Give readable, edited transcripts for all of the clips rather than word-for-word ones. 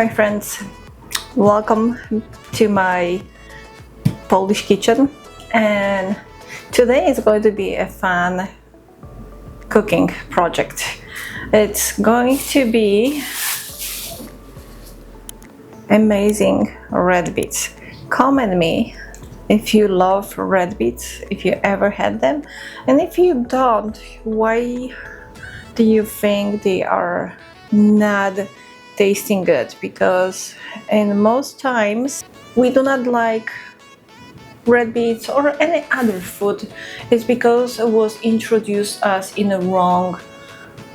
my friends, welcome to my Polish kitchen, and today is going to be a fun cooking project. It's going to be amazing red beets. Comment me if you love red beets, if you ever had them, and if you don't, why do you think they are not tasting good? Because in most times we do not like red beets or any other food. It's because it was introduced us in a wrong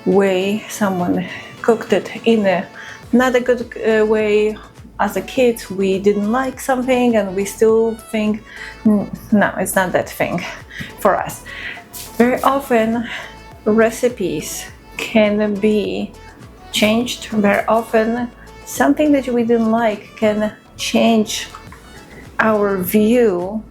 way. Someone cooked it in a not a good way. As a kid, we didn't like something and we still think, no, it's not that thing for us. Very often recipes can be changed. Very often something that we didn't like can change our view,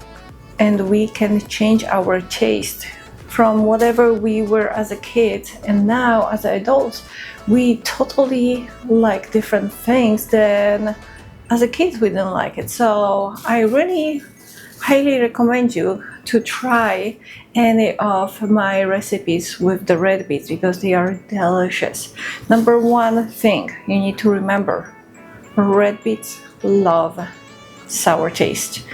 and we can change our taste from whatever we were as a kid, and now as adults we totally like different things than as a kid we didn't like it. So I really highly recommend you to try any of my recipes with the red beets because they are delicious. Number one thing you need to remember: red beets love sour taste,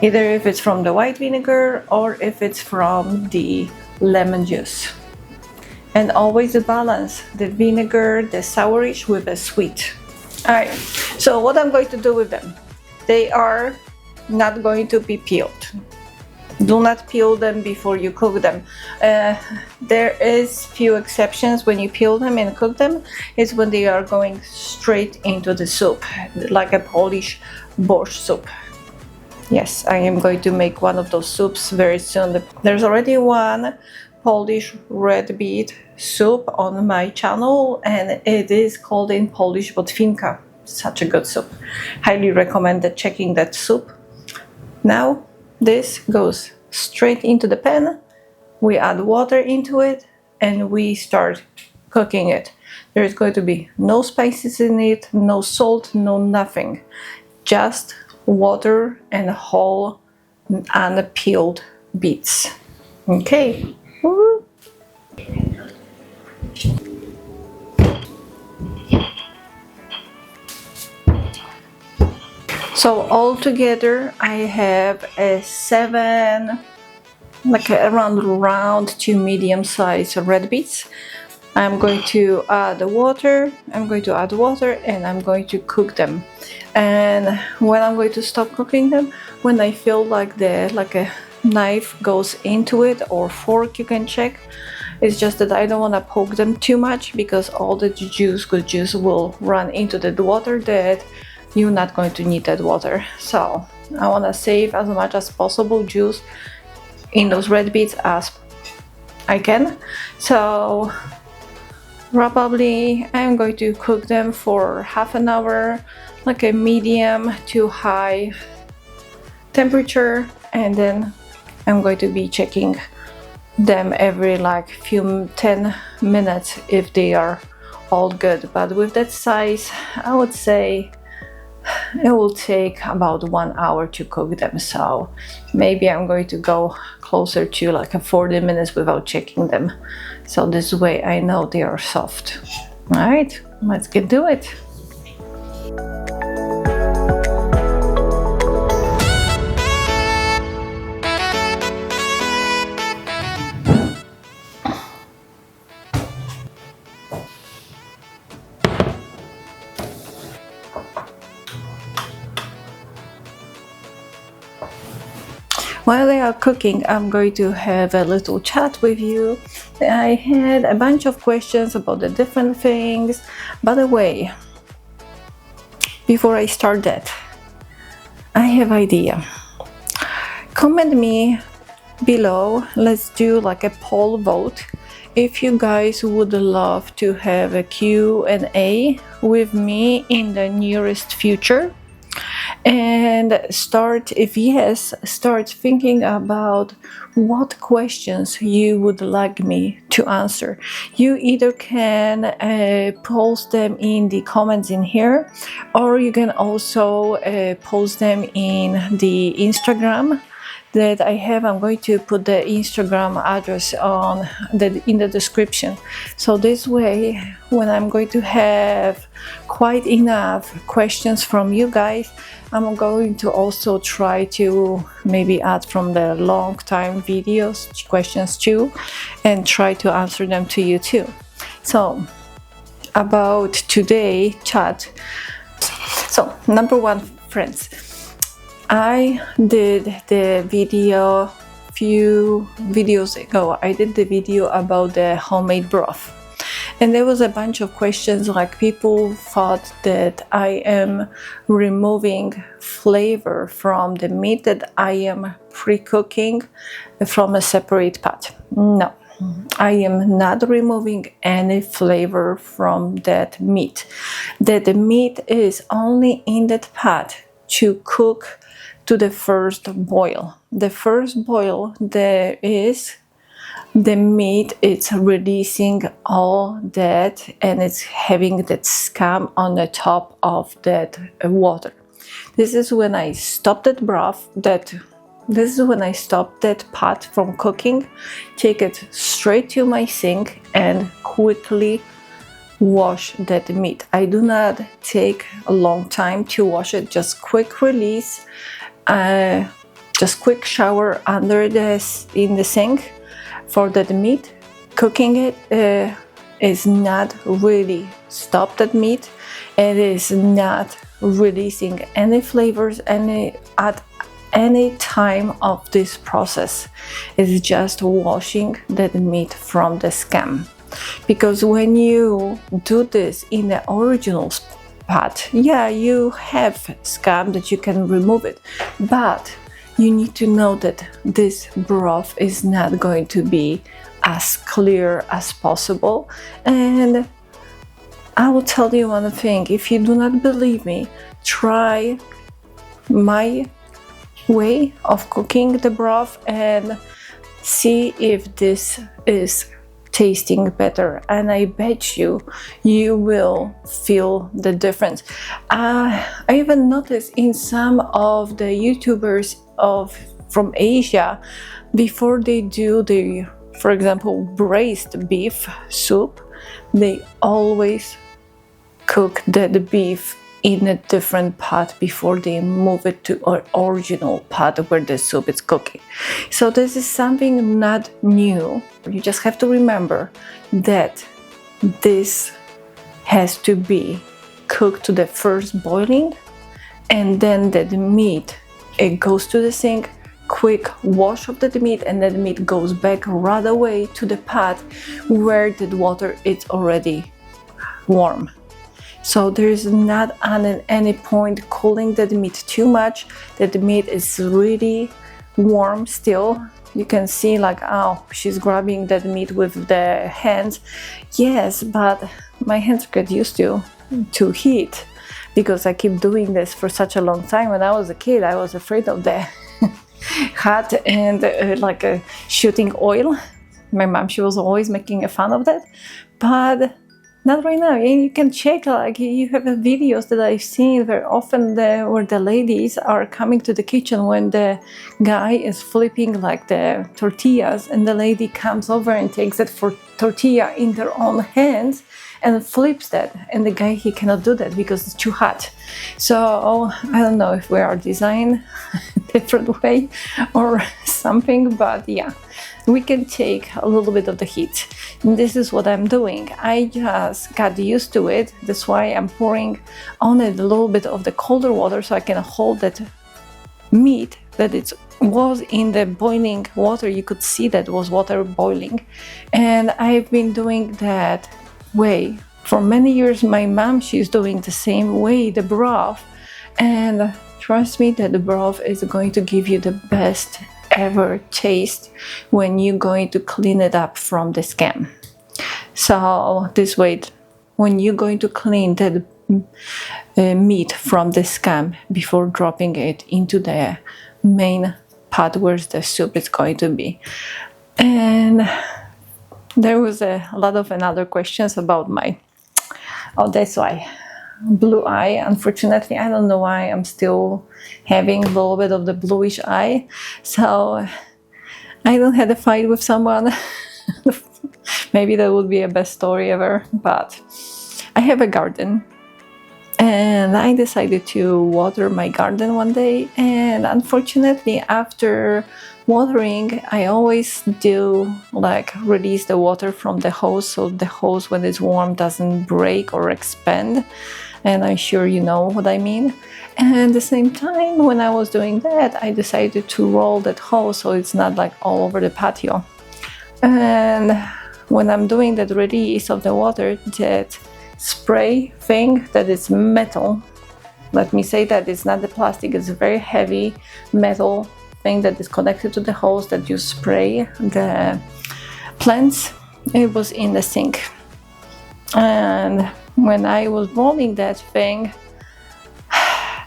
either if it's from the white vinegar or if it's from the lemon juice. And always balance the vinegar, the sourish with the sweet. Alright, so what I'm going to do with them, they are not going to be peeled. Do not peel them before you cook them. There is few exceptions when you peel them and cook them. It's when they are going straight into the soup, like a Polish borscht soup. Yes, I am going to make one of those soups very soon. There's already one Polish red beet soup on my channel, and it is called in Polish botwinka. Such a good soup. Highly recommend checking that soup. Now this goes straight into the pan. We add water into it and we start cooking it. There is going to be no spices in it, no salt, no nothing. Just water and whole unpeeled beets. Okay. So altogether I have a 7, like around 2 medium-sized red beets. I'm going to add water, and I'm going to cook them. And when I'm going to stop cooking them, when I feel like a knife goes into it, or fork, you can check. It's just that I don't want to poke them too much because all the good juice will run into the water that you're not going to need that water. So I want to save as much as possible juice in those red beets as I can. So probably I'm going to cook them for half an hour, like a medium to high temperature, and then I'm going to be checking them every few 10 minutes if they are all good. But with that size, I would say it will take about 1 hour to cook them. So maybe I'm going to go closer to 40 minutes without checking them. So this way I know they are soft. All right, let's get to it. While they are cooking, I'm going to have a little chat with you. I had a bunch of questions about the different things. By the way, before I start that, I have idea. Comment me below. Let's do a poll vote. If you guys would love to have a Q&A with me in the nearest future, And start, if yes, start thinking about what questions you would like me to answer. You either can post them in the comments in here, or you can also post them in the Instagram that I have. I'm going to put the Instagram address in the description. So this way, when I'm going to have quite enough questions from you guys, I'm going to also try to maybe add from the long time videos questions too, and try to answer them to you too. So about today chat. So number one, friends, I did the video few videos ago. I did the video about the homemade broth, and there was a bunch of questions, like people thought that I am removing flavor from the meat that I am pre-cooking from a separate pot. No, I am not removing any flavor from that meat. That the meat is only in that pot to cook to the first boil. The first boil, there is the meat, it's releasing all that, and it's having that scum on the top of that water. This is when I stop that broth, this is when I stop that pot from cooking, take it straight to my sink and quickly wash that meat. I do not take a long time to wash it, just quick release, just quick shower under this in the sink for that meat. Cooking it is not really stop that meat. It is not releasing any flavors at any time of this process. It's just washing that meat from the scum. Because when you do this in the original pot, yeah, you have scum that you can remove it, but you need to know that this broth is not going to be as clear as possible. And I will tell you one thing, if you do not believe me, try my way of cooking the broth and see if this is tasting better, and I bet you will feel the difference. I even noticed in some of the YouTubers from Asia, before they do the, for example, braised beef soup, they always cook the beef in a different pot before they move it to our original pot where the soup is cooking. So this is something not new. You just have to remember that this has to be cooked to the first boiling, and then the meat, it goes to the sink, quick wash of the meat, and then the meat goes back right away to the pot where the water is already warm. So there is not at any point cooling the meat too much, that the meat is really warm still. You can see like, oh, she's grabbing that meat with the hands. Yes, but my hands get used to heat because I keep doing this for such a long time. When I was a kid, I was afraid of the hot and shooting oil. My mom, she was always making a fun of that, but not right now. You can check, like you have videos that I've seen very often where the ladies are coming to the kitchen when the guy is flipping like the tortillas, and the lady comes over and takes that for tortilla in their own hands and flips that, and the guy, he cannot do that because it's too hot. So I don't know if we are designed different way or something, but yeah, we can take a little bit of the heat. And this is what I'm doing. I just got used to it. That's why I'm pouring on it a little bit of the colder water so I can hold that meat that it was in the boiling water. You could see that was water boiling, and I've been doing that way for many years. My mom, she's doing the same way, the broth, and trust me that the broth is going to give you the best ever taste when you're going to clean it up from the scum. So this way, when you're going to clean that meat from the scam before dropping it into the main pot where the soup is going to be. And there was a lot of another questions about my, oh, that's why, blue eye. Unfortunately, I don't know why I'm still having a little bit of the bluish eye. So I don't have a fight with someone. Maybe that would be a best story ever. But I have a garden, and I decided to water my garden one day. And unfortunately, after watering, I always do like release the water from the hose, so the hose when it's warm doesn't break or expand. And I'm sure you know what I mean. And at the same time, when I was doing that, I decided to roll that hose so it's not like all over the patio. And when I'm doing that release of the water, that spray thing that is metal, let me say that it's not the plastic, it's a very heavy metal thing that is connected to the hose that you spray the plants, it was in the sink. And when I was rolling that thing,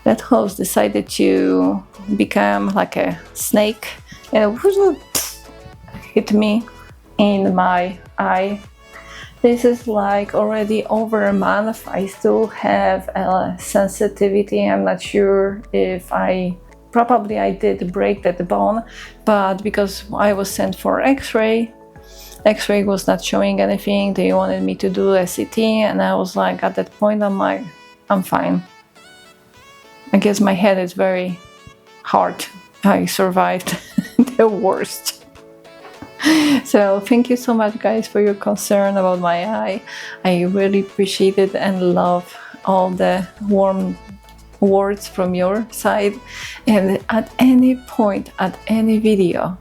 that hose decided to become like a snake, and it hit me in my eye. This is like already over a month. I still have a sensitivity. I'm not sure if probably I did break that bone, but because I was sent for x-ray was not showing anything. They wanted me to do a CT, and I was like, at that point, I'm like, I'm fine. I guess my head is very hard. I survived the worst. So thank you so much, guys, for your concern about my eye. I really appreciate it and love all the warm words from your side. And at any point, at any video,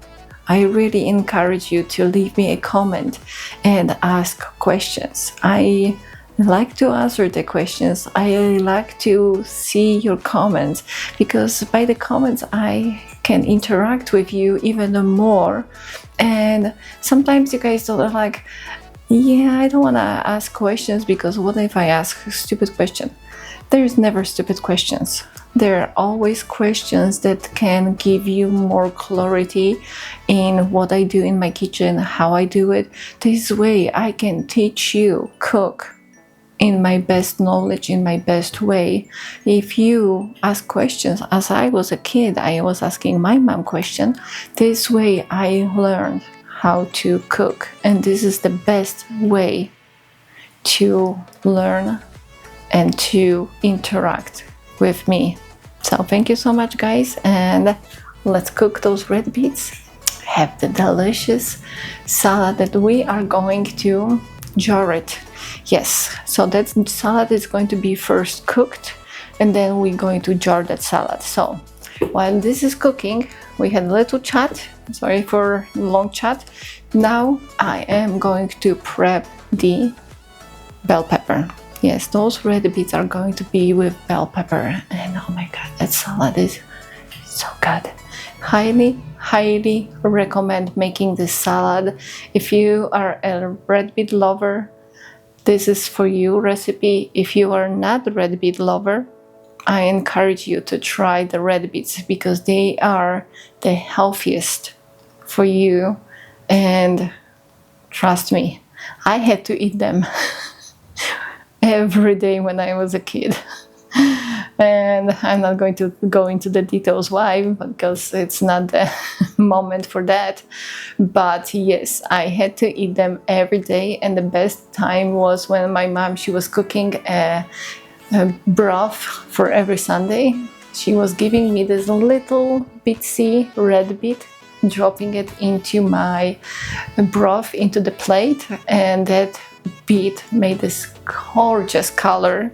I really encourage you to leave me a comment and ask questions. I like to answer the questions. I like to see your comments, because by the comments I can interact with you even more. And sometimes you guys are like, yeah, I don't want to ask questions because what if I ask a stupid question? There's never stupid questions. There are always questions that can give you more clarity in what I do in my kitchen, how I do it. This way I can teach you cook in my best knowledge, in my best way. If you ask questions, as I was a kid, I was asking my mom questions. This way I learned how to cook, and this is the best way to learn and to interact with me. So thank you so much, guys, and let's cook those red beets. Have the delicious salad that we are going to jar it. Yes, so that salad is going to be first cooked, and then we're going to jar that salad. So while this is cooking, we had a little chat. Sorry for long chat. Now I am going to prep the bell pepper. Yes, those red beets are going to be with bell pepper, and oh my god, that salad is so good. Highly recommend making this salad. If you are a red beet lover, this is for you recipe. If you are not a red beet lover, I encourage you to try the red beets, because they are the healthiest for you. And trust me, I had to eat them every day when I was a kid. And I'm not going to go into the details why, because it's not the moment for that. But yes, I had to eat them every day, and the best time was when my mom, she was cooking a broth for every Sunday. She was giving me this little bitsy red beet, dropping it into my broth, into the plate, and that beet made this gorgeous color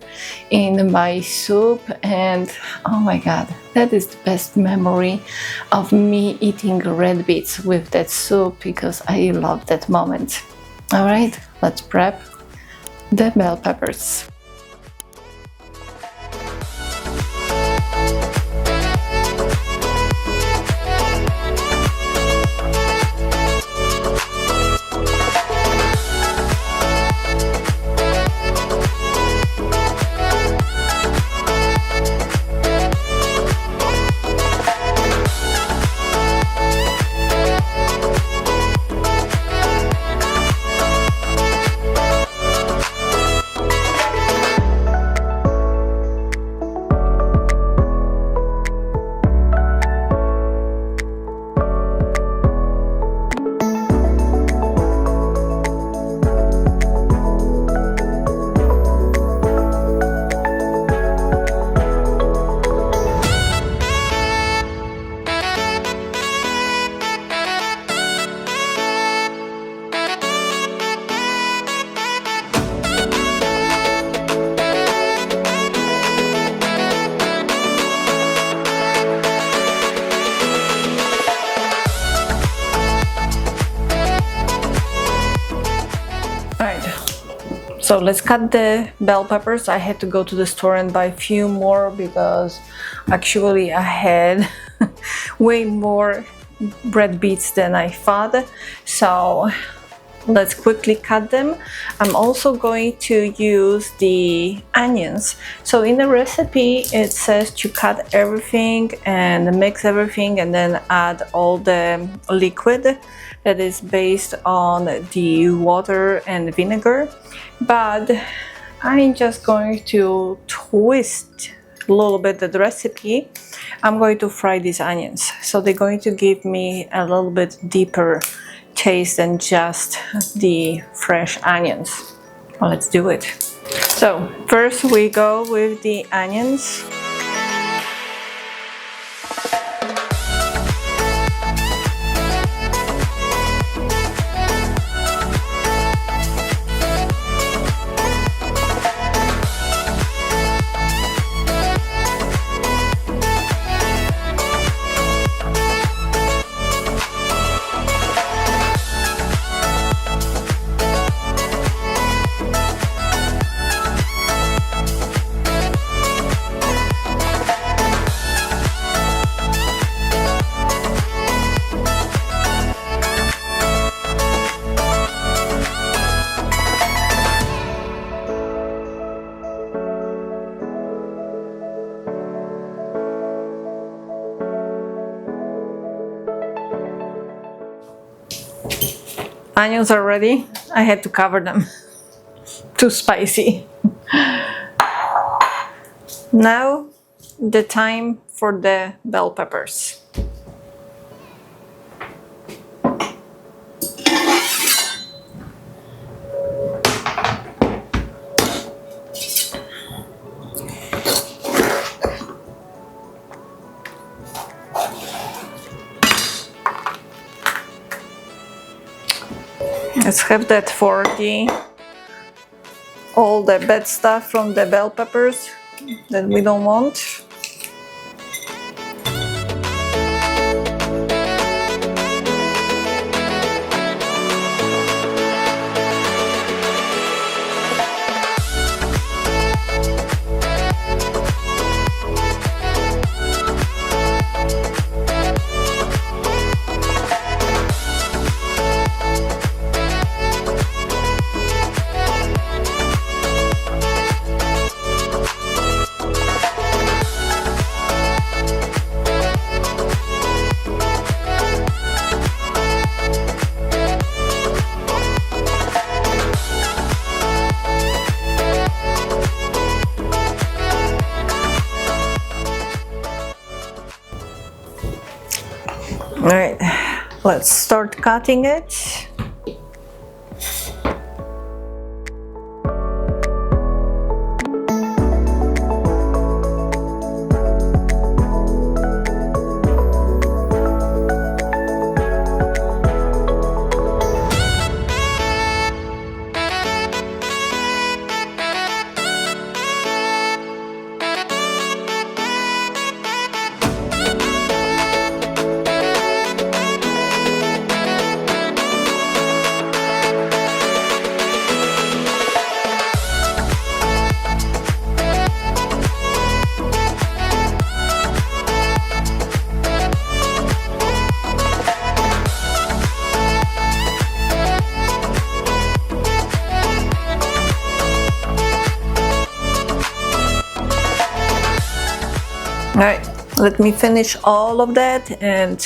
in my soup. And oh my god, that is the best memory of me eating red beets with that soup, because I love that moment. All right, let's prep the bell peppers. So let's cut the bell peppers. I had to go to the store and buy a few more because actually I had way more red beets than I thought. So let's quickly cut them. I'm also going to use the onions. So in the recipe it says to cut everything and mix everything and then add all the liquid that is based on the water and vinegar, but I'm just going to twist a little bit the recipe. I'm going to fry these onions, so they're going to give me a little bit deeper taste than just the fresh onions. Well, let's do it. So first we go with the onions. Onions are ready. I had to cover them. Too spicy. Now the time for the bell peppers. Let's have that for all the bad stuff from the bell peppers that we don't want. All right, let's start cutting it. All right, let me finish all of that and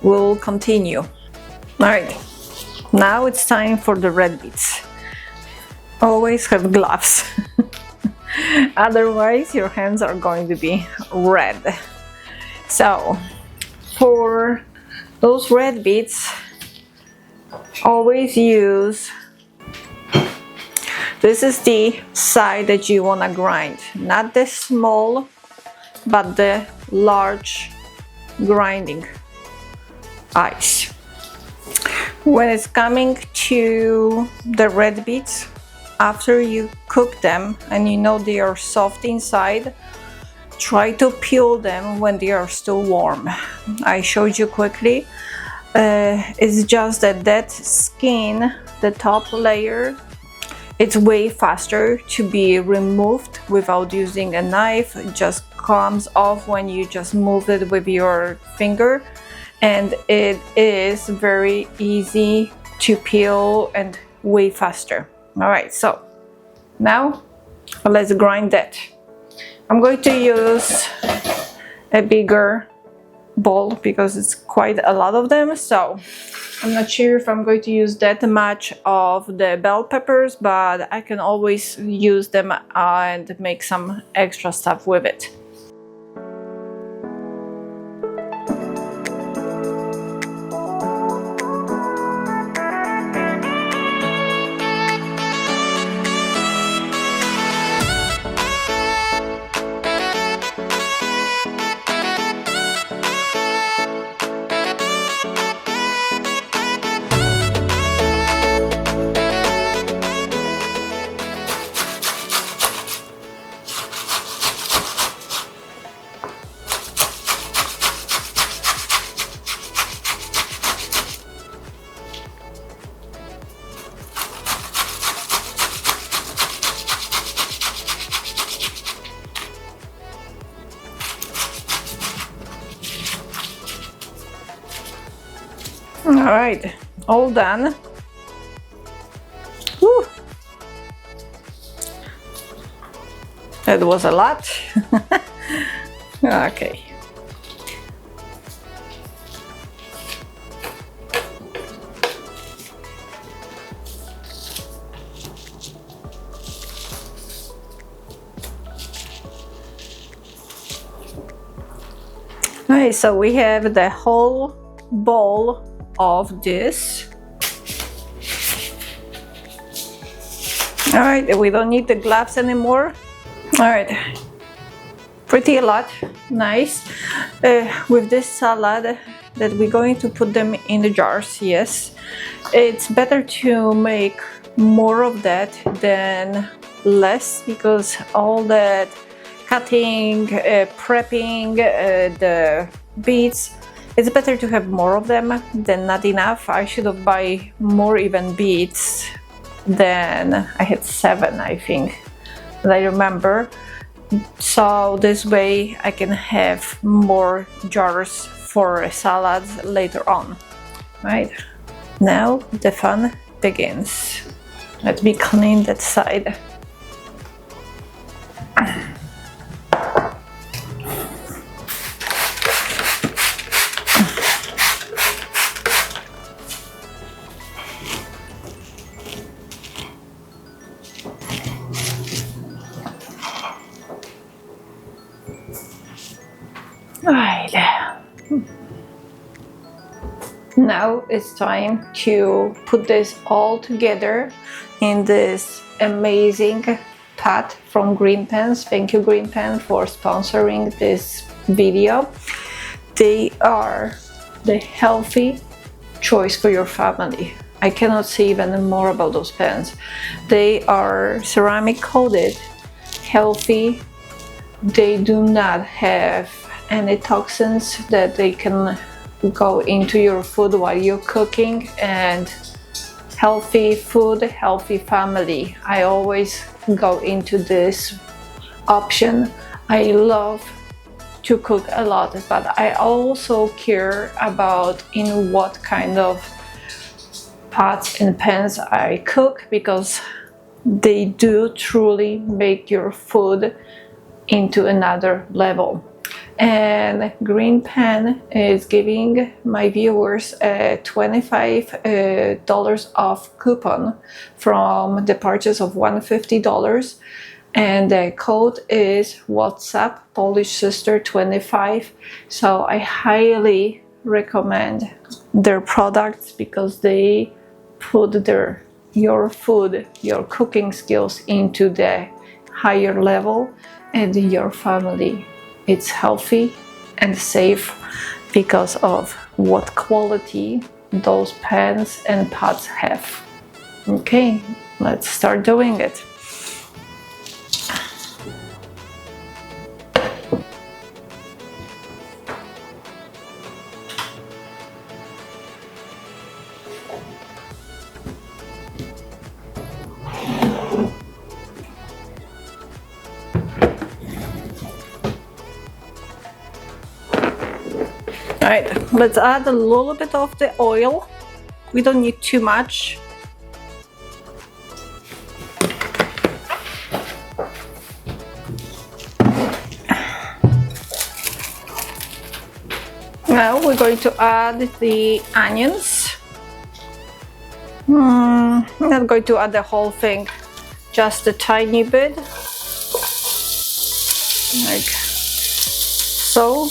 we'll continue. All right, now it's time for the red beets. Always have gloves, otherwise your hands are going to be red. So for those red beets, always use, this is the side that you want to grind, not the small but the large grinding eyes. When it's coming to the red beets, after you cook them and you know they are soft inside, try to peel them when they are still warm. I showed you quickly. It's just that skin, the top layer, It's way faster to be removed without using a knife. It just comes off when you just move it with your finger, and it is very easy to peel and way faster. All right, so now let's grind that. I'm going to use a bigger bowl because it's quite a lot of them, so I'm not sure if I'm going to use that much of the bell peppers, but I can always use them and make some extra stuff with it. All right, all done. Whew. That was a lot. Okay. Okay, so we have the whole bowl of this. All right, we don't need the gloves anymore. All right, pretty a lot. Nice. With this salad that we're going to put them in the jars, yes. It's better to make more of that than less, because all that cutting, prepping, the beets, it's better to have more of them than not enough. I should have buy more even beets than I had 7, I think, that I remember. So this way I can have more jars for salads later on. Right, now the fun begins. Let me clean that side. Right. Now it's time to put this all together in this amazing pot from Green Pans. Thank you, Green Pan, for sponsoring this video. They are the healthy choice for your family. I cannot say even more about those pans. They are ceramic coated, healthy. They do not have any toxins that they can go into your food while you're cooking, and healthy food, healthy family. I always go into this option. I love to cook a lot, but I also care about in what kind of pots and pans I cook, because they do truly make your food into another level. And Green Pan is giving my viewers a $25 off coupon from the purchase of $150, and the code is WhatsApp Polish Sister 25. So I highly recommend their products, because they put your food, your cooking skills into the higher level, and your family, it's healthy and safe because of what quality those pans and pots have. Okay, let's start doing it. All right, let's add a little bit of the oil. We don't need too much. Now we're going to add the onions. I'm not going to add the whole thing, just a tiny bit, like so.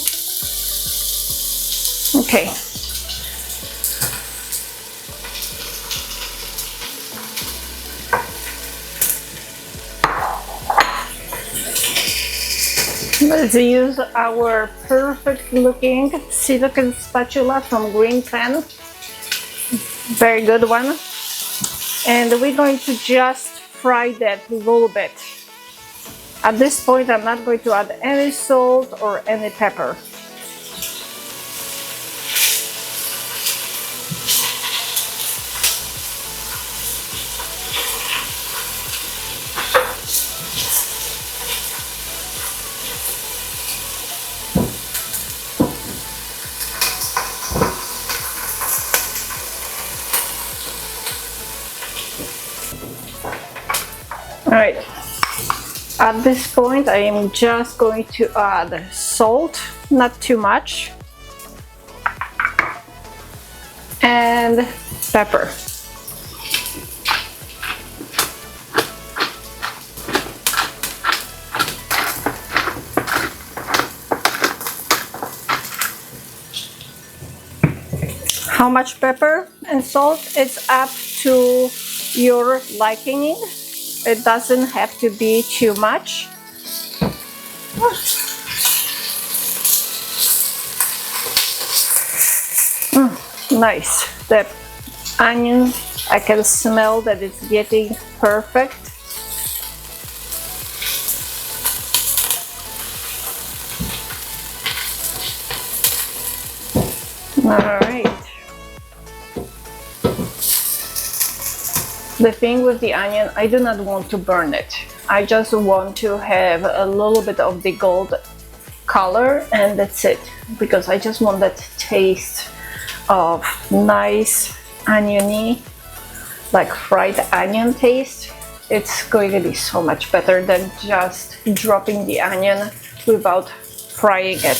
Okay. Let's use our perfect looking silicone spatula from Green Pen. Very good one. And we're going to just fry that a little bit. At this point, I'm not going to add any salt or any pepper. All right, at this point I am just going to add salt, not too much, and pepper. How much pepper and salt? It's up to your liking. It doesn't have to be too much. Nice. The onion, I can smell that it's getting perfect. All right. The thing with the onion, I do not want to burn it. I just want to have a little bit of the gold color, and that's it. Because I just want that taste of nice oniony, like fried onion taste. It's going to be so much better than just dropping the onion without frying it.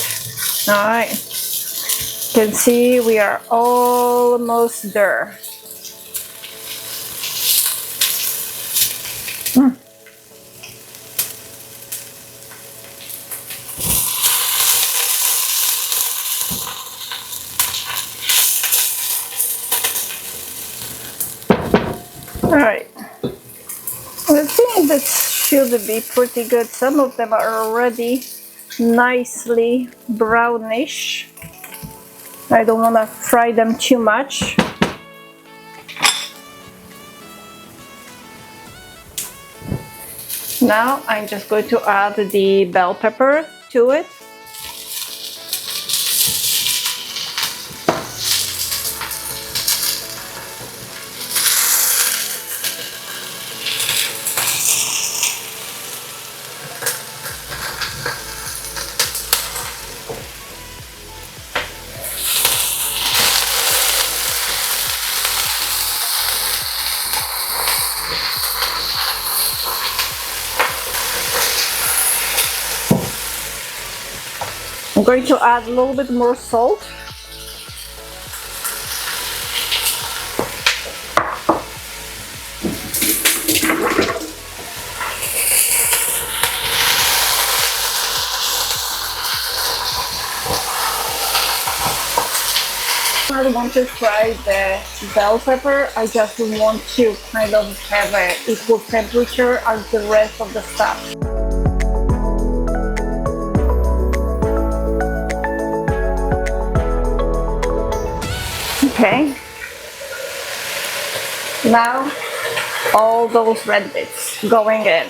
All right. You can see we are almost there. All right, I think that should be pretty good. Some of them are already nicely brownish. I don't want to fry them too much. Now I'm just going to add the bell pepper to it. I'm going to add a little bit more salt. I don't want to fry the bell pepper. I just want to kind of have an equal temperature as the rest of the stuff. Okay, now all those red bits going in.